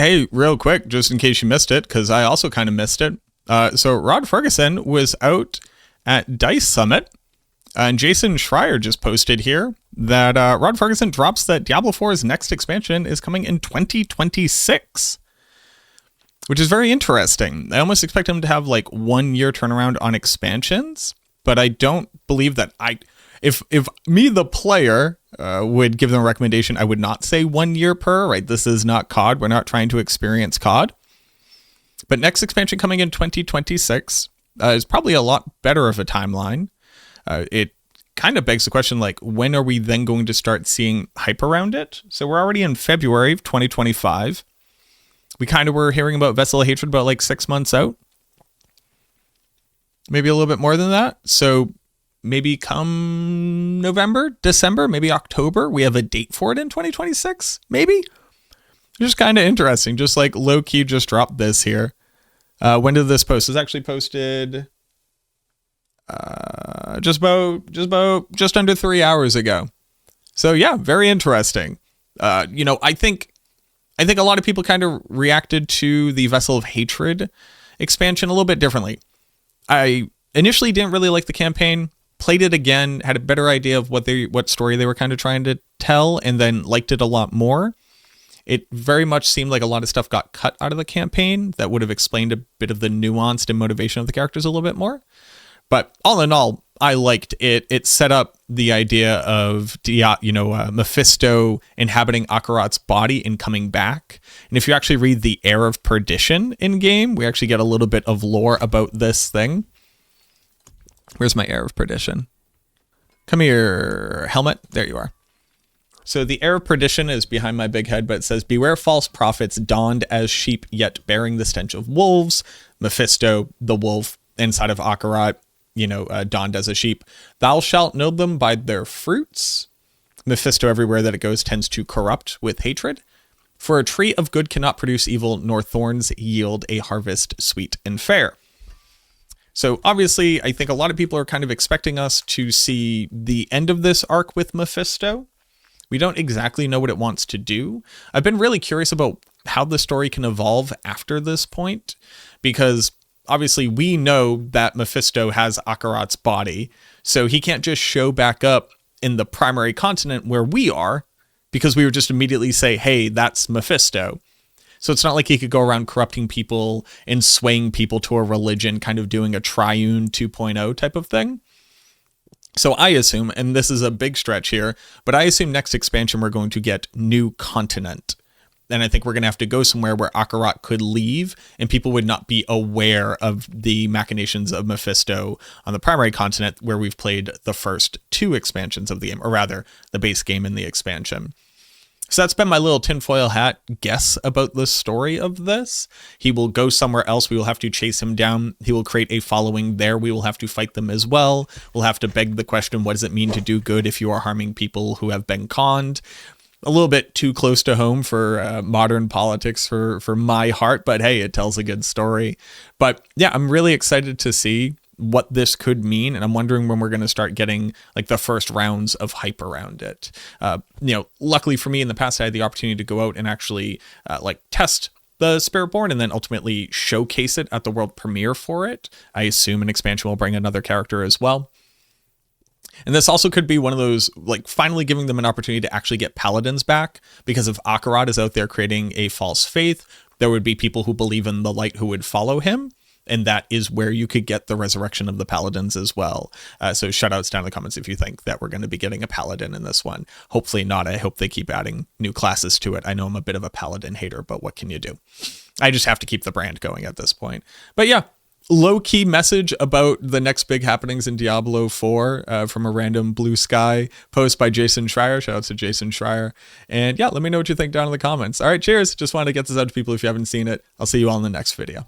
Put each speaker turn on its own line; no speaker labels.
hey, real quick, just in case you missed it, because I also kind of missed it. So Rod Ferguson was out at DICE Summit, and Jason Schreier just posted here that Rod Ferguson drops that Diablo 4's next expansion is coming in 2026, which is very interesting. I almost expect him to have like 1 year turnaround on expansions, but I don't believe that if me, the player, would give them a recommendation, I would not say 1 year per, right? This is not COD. We're not trying to experience COD. But next expansion coming in 2026 is probably a lot better of a timeline. It kind of begs the question, like, when are we then going to start seeing hype around it? So we're already in February of 2025. We kind of were hearing about Vessel of Hatred about like 6 months out. Maybe a little bit more than that. So maybe come November, December, maybe October, we have a date for it in 2026, maybe? Just kind of interesting. Just like low-key just dropped this here. When did this post? It's actually posted just under 3 hours ago. So yeah, very interesting. I think a lot of people kind of reacted to the Vessel of Hatred expansion a little bit differently. I initially didn't really like the campaign, played it again, had a better idea of what story they were kind of trying to tell, and then liked it a lot more. It very much seemed like a lot of stuff got cut out of the campaign that would have explained a bit of the nuance and motivation of the characters a little bit more. But all in all, I liked it. It set up the idea of Mephisto inhabiting Akarat's body and coming back. And if you actually read the Heir of Perdition in game, we actually get a little bit of lore about this thing. Where's my Heir of Perdition? Come here, helmet. There you are. So the Heir of Perdition is behind my big head, but it says, beware false prophets donned as sheep, yet bearing the stench of wolves. Mephisto, the wolf inside of Akarat, donned as a sheep. Thou shalt know them by their fruits. Mephisto, everywhere that it goes, tends to corrupt with hatred. For a tree of good cannot produce evil, nor thorns yield a harvest sweet and fair. So obviously, I think a lot of people are kind of expecting us to see the end of this arc with Mephisto. We don't exactly know what it wants to do. I've been really curious about how the story can evolve after this point, because obviously we know that Mephisto has Akarat's body, so he can't just show back up in the primary continent where we are, because we would just immediately say, hey, that's Mephisto. So it's not like he could go around corrupting people and swaying people to a religion, kind of doing a Triune 2.0 type of thing. So I assume, and this is a big stretch here, but I assume next expansion we're going to get new continent. And I think we're going to have to go somewhere where Akarat could leave and people would not be aware of the machinations of Mephisto on the primary continent where we've played the first 2 expansions of the game, or rather the base game and the expansion. So that's been my little tinfoil hat guess about the story of this. He will go somewhere else. We will have to chase him down. He will create a following there. We will have to fight them as well. We'll have to beg the question, what does it mean to do good if you are harming people who have been conned? A little bit too close to home for modern politics for my heart, but hey, it tells a good story. But yeah, I'm really excited to see what this could mean, and I'm wondering when we're going to start getting like the first rounds of hype around it. Luckily for me, in the past I had the opportunity to go out and actually test the Spiritborn and then ultimately showcase it at the world premiere for it. I assume an expansion will bring another character as well. And this also could be one of those, like, finally giving them an opportunity to actually get paladins back, because if Akarat is out there creating a false faith, there would be people who believe in the light who would follow him. And that is where you could get the resurrection of the paladins as well. So shoutouts down in the comments if you think that we're going to be getting a paladin in this one. Hopefully not. I hope they keep adding new classes to it. I know I'm a bit of a paladin hater, but what can you do? I just have to keep the brand going at this point. But yeah, low-key message about the next big happenings in Diablo 4 from a random Blue Sky post by Jason Schreier. Shoutouts to Jason Schreier. And yeah, let me know what you think down in the comments. All right, cheers. Just wanted to get this out to people if you haven't seen it. I'll see you all in the next video.